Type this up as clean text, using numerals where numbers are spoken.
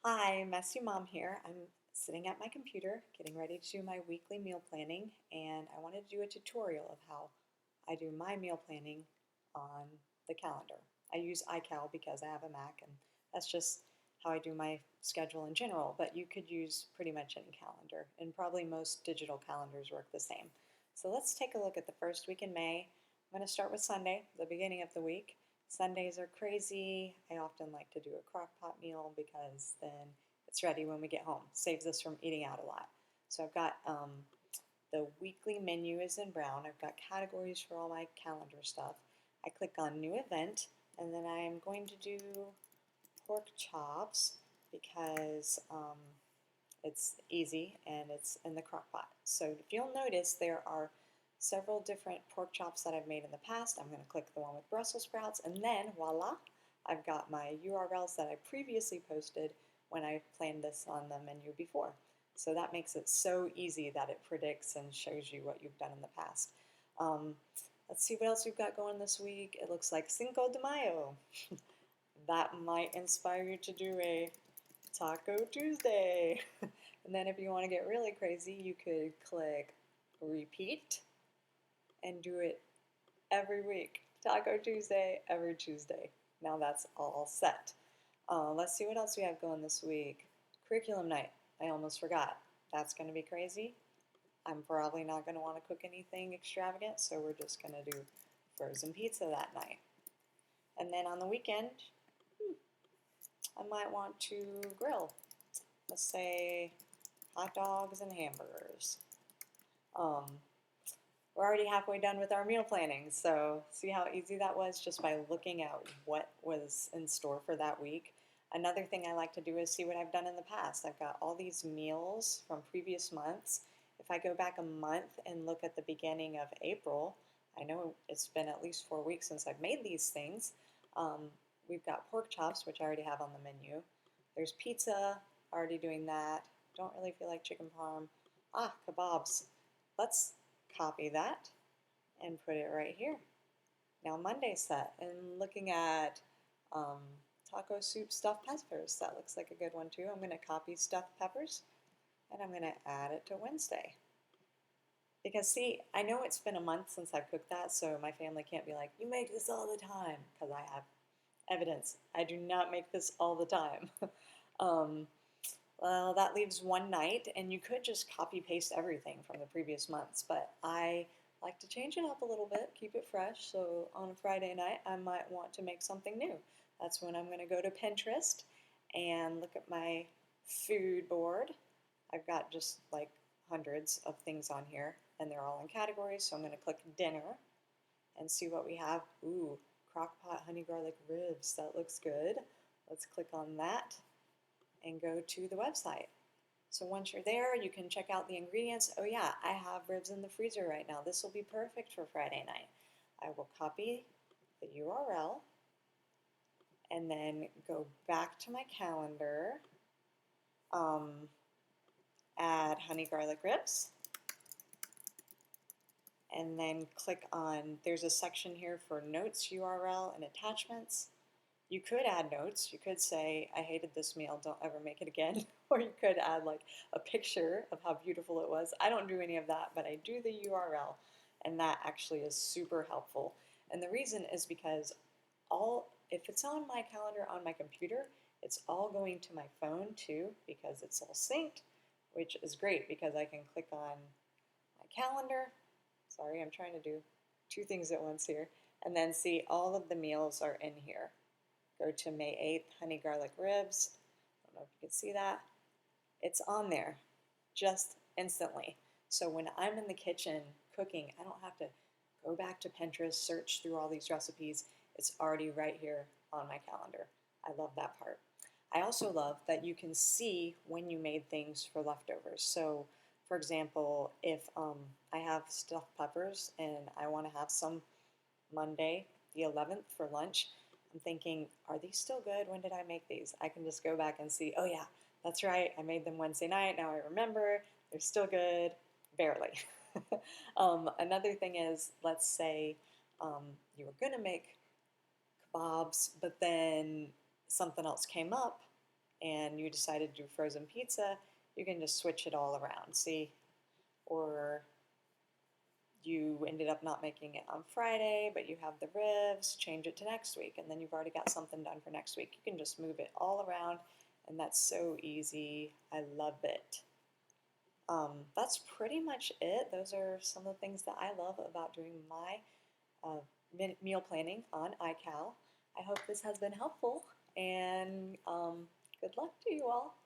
Hi, Messy Mom here. I'm sitting at my computer getting ready to do my weekly meal planning, and I wanted to do a tutorial of how I do my meal planning on the calendar. I use iCal because I have a Mac, and that's just how I do my schedule in general, but you could use pretty much any calendar, and probably most digital calendars work the same. So let's take a look at the first week in May. I'm going to start with Sunday, the beginning of the week. Sundays are crazy. I often like to do a crock pot meal because then it's ready when we get home. Saves us from eating out a lot. So I've got the weekly menu is in brown. I've got categories for all my calendar stuff. I click on new event, and then I am going to do pork chops because it's easy and it's in the crock pot. So if you'll notice, there are several different pork chops that I've made in the past. I'm going to click the one with Brussels sprouts, and then voila, I've got my URLs that I previously posted when I planned this on the menu before. So that makes it so easy that it predicts and shows you what you've done in the past. Um, let's see what else we've got going this week. It looks like Cinco de Mayo. That might inspire you to do a Taco Tuesday. And then if you want to get really crazy, you could click repeat and do it every week. Taco Tuesday, every Tuesday. Now that's all set. Let's see what else we have going this week. Curriculum night. I almost forgot. That's going to be crazy. I'm probably not going to want to cook anything extravagant, so we're just going to do frozen pizza that night. And then on the weekend, I might want to grill. Let's say hot dogs and hamburgers. Um, we're already halfway done with our meal planning, so see how easy that was just by looking at what was in store for that week. Another thing I like to do is see what I've done in the past. I've got all these meals from previous months. If I go back a month and look at the beginning of April, I know it's been at least 4 weeks since I've made these things. We've got pork chops, which I already have on the menu. There's pizza, already doing that. Don't really feel like chicken parm. Kebabs. Let's copy that and put it right here. Now Monday's set, and looking at um, taco soup stuffed peppers. That looks like a good one too. I'm going to copy stuffed peppers and I'm going to add it to Wednesday. Because see, I know it's been a month since I've cooked that, so my family can't be like, you make this all the time, because I have evidence. I do not make this all the time. um, well, that leaves one night, and you could just copy paste everything from the previous months, but I like to change it up a little bit, keep it fresh, so on a Friday night I might want to make something new. That's when I'm going to go to Pinterest and look at my food board. I've got just like hundreds of things on here, and they're all in categories, so I'm going to click dinner and see what we have. Ooh, crock pot honey garlic ribs, that looks good. Let's click on that and go to the website. So once you're there, you can check out the ingredients. Oh yeah, I have ribs in the freezer right now. This will be perfect for Friday night. I will copy the URL and then go back to my calendar, add honey garlic ribs, and then click on, there's a section here for notes, URL, and attachments. You could add notes. You could say, I hated this meal, don't ever make it again. Or you could add like a picture of how beautiful it was. I don't do any of that, but I do the URL, and that actually is super helpful. And the reason is because if it's on my calendar on my computer, it's all going to my phone too, because it's all synced, which is great because I can click on my calendar. Sorry, I'm trying to do two things at once here. And then see all of the meals are in here. Go to May 8th, honey garlic ribs. I don't know if you can see that. It's on there just instantly. So when I'm in the kitchen cooking, I don't have to go back to Pinterest, search through all these recipes. It's already right here on my calendar. I love that part. I also love that you can see when you made things for leftovers. So for example, if I have stuffed peppers and I want to have some Monday, the 11th for lunch, I'm thinking, are these still good? When did I make these? I can just go back and see, oh yeah, that's right, I made them Wednesday night, now I remember, they're still good, barely. Another thing is, let's say you were going to make kebabs, but then something else came up and you decided to do frozen pizza, you can just switch it all around, see? Or you ended up not making it on Friday, but you have the ribs, change it to next week, and then you've already got something done for next week. You can just move it all around, and that's so easy. I love it. That's pretty much it. Those are some of the things that I love about doing my meal planning on iCal. I hope this has been helpful, and good luck to you all.